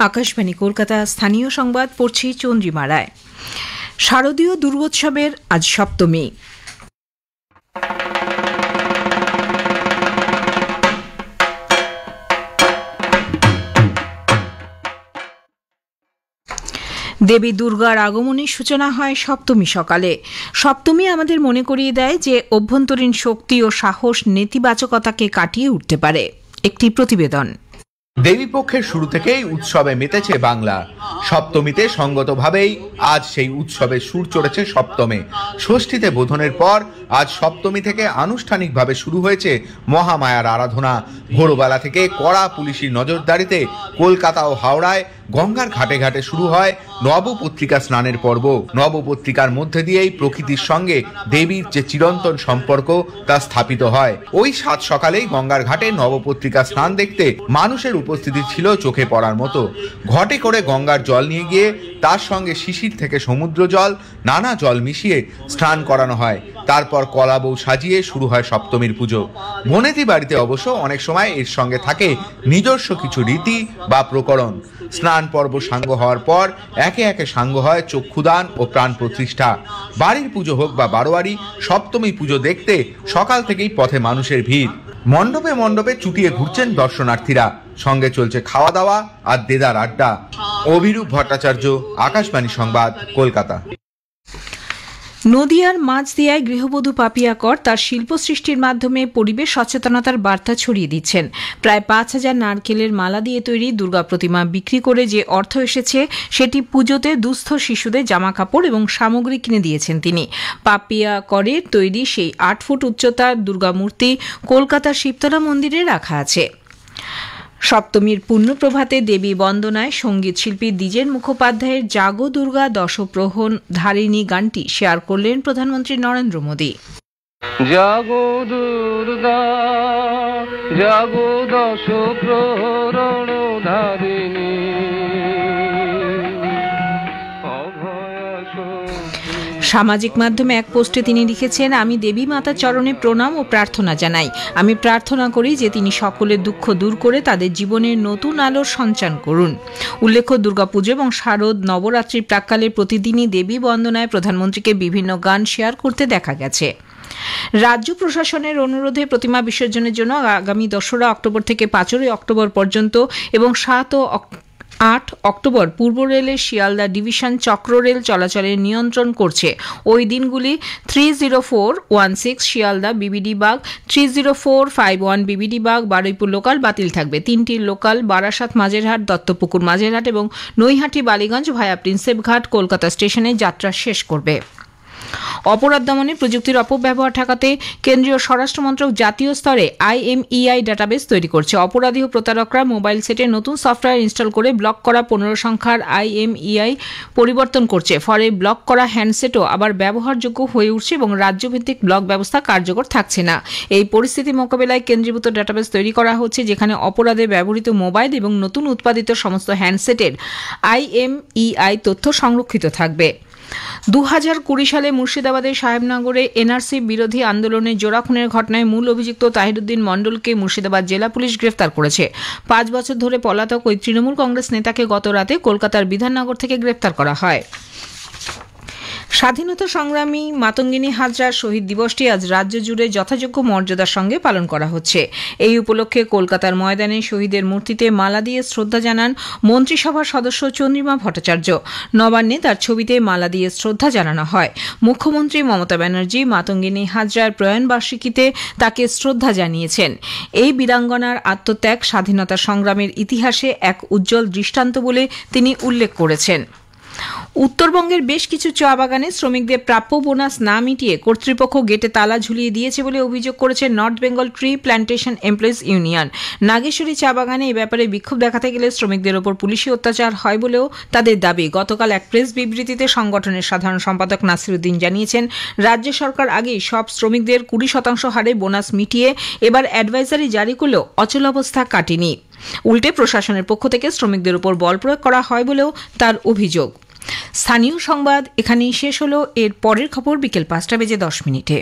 আকাশবাণী কলকাতা স্থানীয় সংবাদ পড়ছি চন্দ্রিমা রায়। শারদীয় দুর্গোৎসবের আজ সপ্তমী। দেবী দুর্গার আগমনের সূচনা হয় সপ্তমী সকালে। সপ্তমী আমাদের মনে করিয়ে দেয় যে অভ্যন্তরীণ শক্তি ও সাহস নেতিবাচকতাকে কাটিয়ে উঠতে পারে। একটি প্রতিবেদন। দেবীপক্ষের শুরু থেকেই উৎসবে মেতেছে বাংলা। সপ্তমীতে সঙ্গতভাবেই আজ সেই উৎসবের সুর চড়েছে সপ্তমে। ষষ্ঠীতে বোধনের পর আজ সপ্তমী থেকে আনুষ্ঠানিকভাবে শুরু হয়েছে মহামায়ার আরাধনা। ভোরবেলা থেকে কড়া পুলিশি নজরদারিতে কলকাতা ও হাওড়ায় গঙ্গার ঘাটে ঘাটে শুরু হয় নবপত্রিকা স্নানের পর্ব। নবপত্রিকার মধ্যে দিয়েই প্রকৃতির সঙ্গে দেবীর যে চিরন্তন সম্পর্ক তা স্থাপিত হয়। ওই সাত সকালেই গঙ্গার ঘাটে নবপত্রিকা স্নান দেখতে মানুষের উপস্থিতি ছিল চোখে পড়ার মতো। ঘটে করে গঙ্গার জল নিয়ে গিয়ে তার সঙ্গে শিশির থেকে সমুদ্র জল, নানা জল মিশিয়ে স্নান করানো হয়। তারপর কলা বউ সাজিয়ে শুরু হয় সপ্তমীর পুজো। বনেদি বাড়িতে অবশ্য অনেক সময় এর সঙ্গে থাকে নিজস্ব কিছু রীতি বা প্রকরণ। স্নান পর্ব সাঙ্গ হওয়ার পর একে একে সাঙ্গ হয় চক্ষুদান ও প্রাণ প্রতিষ্ঠা। বাড়ির পুজো হোক বা বারোয়ারি, সপ্তমী পুজো দেখতে সকাল থেকেই পথে মানুষের ভিড়। মণ্ডপে মণ্ডপে চুটিয়ে ঘুরছেন দর্শনার্থীরা। সঙ্গে চলছে খাওয়া দাওয়া আর দেদার আড্ডা। অভিরূপ ভট্টাচার্য, আকাশবাণী সংবাদ, কলকাতা। নদিয়ার মাঝদিয়ায় গৃহবধূ পাপিয়া কর তার শিল্প সৃষ্টির মাধ্যমে পরিবেশ সচেতনতার বার্তা ছড়িয়ে দিচ্ছেন। প্রায় ৫,০০০ নারকেলের মালা দিয়ে তৈরি দুর্গা প্রতিমা বিক্রি করে যে অর্থ এসেছে সেটি পুজোতে দুস্থ শিশুদের জামাকাপড় এবং সামগ্রী কিনে দিয়েছেন তিনি। পাপিয়া করের তৈরি সেই ৮ ফুট উচ্চতার দুর্গা মূর্তি কলকাতার শিবতলা মন্দিরে রাখা আছে। সপ্তমীর পুণ্যপ্রভাতে দেবী বন্দনায় সঙ্গীত শিল্পী দ্বিজেন মুখোপাধ্যায়ের জাগো দুর্গা দশপ্রহণ ধারিণী গানটি শেয়ার করলেন প্রধানমন্ত্রী নরেন্দ্র মোদী। জাগো দুর্গা জাগো দশপ্রহণ ধারিণী। সামাজিক মাধ্যমে এক পোস্টে তিনি লিখেছেন, আমি দেবী মাতার চরণে প্রণাম ও প্রার্থনা জানাই। আমি প্রার্থনা করি যে তিনি সকলের দুঃখ দূর করে তাদের জীবনের নতুন আলোর সঞ্চার করুন। উল্লেখ্য, দুর্গাপুজো এবং শারদ নবরাত্রির প্রাক্কালে প্রতিদিনই দেবী বন্দনায় প্রধানমন্ত্রীকে বিভিন্ন গান শেয়ার করতে দেখা গেছে। রাজ্য প্রশাসনের অনুরোধে প্রতিমা বিসর্জনের জন্য আগামী ২রা অক্টোবর থেকে ৫ই অক্টোবর পর্যন্ত এবং ৭ ও ৮ অক্টোবর পূর্ব রেলের শিয়ালদা ডিভিশন চক্র রেল চলাচলের নিয়ন্ত্রণ করছে। ওই দিনগুলি 30416 Sealdah BBD Bagh, 30451 BBD Bagh, Baruipur local বাতিল থাকবে। 3টি লোকাল বারাসাত মাঝেরহাট, দত্তপুকুর মাঝেরহাট এবং নৈহাটি বালিগঞ্জ ভায়া প্রিন্সেপ ঘাট কলকাতা স্টেশনে যাত্রা শেষ করবে। অপরাধ দমনে প্রযুক্তির অপব্যবহার ঠেকাতে কেন্দ্রীয় স্বরাষ্ট্র মন্ত্রক জাতীয় স্তরে IMEI ডাটাবেস তৈরি করছে। অপরাধী ও প্রতারকরা মোবাইল সেটে নতুন সফটওয়্যার ইনস্টল করে ব্লক করা 15 সংখ্যার IMEI পরিবর্তন করছে। ফলে ব্লক করা হ্যান্ডসেটও আবার ব্যবহারযোগ্য হয়ে উঠছে এবং রাজ্যভিত্তিক ব্লক ব্যবস্থা কার্যকর থাকছে না। এই পরিস্থিতি মোকাবেলায় কেন্দ্রীভূত ডাটাবেস তৈরি করা হচ্ছে, যেখানে অপরাধে ব্যবহৃত মোবাইল এবং নতুন উৎপাদিত সমস্ত হ্যান্ডসেটের IMEI তথ্য সংরক্ষিত থাকবে। 2020 সালে মুর্শিদাবাদের সাহেবনগরে NRC বিরোধী আন্দোলনে জোড়া খুনের ঘটনায় মূল অভিযুক্ত তাহিরউদ্দিন মণ্ডলকে মুর্শিদাবাদ জেলা পুলিশ গ্রেফতার করেছে। 5 বছর ধরে পলাতক ওই তৃণমূল কংগ্রেস নেতাকে গত রাতে কলকাতার বিধাননগর থেকে গ্রেফতার করা হয়। স্বাধীনতা সংগ্রামী মাতঙ্গিনী হাজরার শহীদ দিবসটি আজ রাজ্য জুড়ে যথাযোগ্য মর্যাদার সঙ্গে পালন করা হচ্ছে। এই উপলক্ষে কলকাতার ময়দানে শহীদের মূর্তিতে মালা দিয়ে শ্রদ্ধা জানান মন্ত্রিসভার সদস্য চন্দ্রিমা ভট্টাচার্য। নবান্নে তার ছবিতে মালা দিয়ে শ্রদ্ধা জানানো হয়। মুখ্যমন্ত্রী মমতা ব্যানার্জি মাতঙ্গিনী হাজরার প্রয়াণবার্ষিকীতে তাকে শ্রদ্ধা জানিয়েছেন। এই বীরাঙ্গনার আত্মত্যাগ স্বাধীনতা সংগ্রামের ইতিহাসে এক উজ্জ্বল দৃষ্টান্ত বলে তিনি উল্লেখ করেছেন। উত্তরবঙ্গের বেশ কিছু চা বাগানে শ্রমিকদের প্রাপ্য বোনাস না মিটিয়ে কর্তৃপক্ষ গেটে তালা ঝুলিয়ে দিয়েছে বলে অভিযোগ করেছে north Bengal tree plantation employees union. Nageshwari চা বাগানে এ ব্যাপারে বিক্ষোভ দেখাতে গেলে শ্রমিকদের ওপর পুলিশি অত্যাচার হয় বলেও তাদের দাবি। গতকাল এক প্রেস বিবৃতিতে সংগঠনের সাধারণ সম্পাদক নাসিরউদ্দিন জানিয়েছেন, রাজ্য সরকার আগেই সব শ্রমিকদের 20% হারে বোনাস মিটিয়ে এবার অ্যাডভাইজারি জারি করলেও অচলাবস্থা কাটেনি। উল্টে প্রশাসনের পক্ষ থেকে শ্রমিকদের উপর বল প্রয়োগ করা হয় বলেও তার অভিযোগ। স্থানীয় সংবাদ এখানেই শেষ হলো। এর পরের খবর বিকেল 5টা বেজে 10 মিনিটে।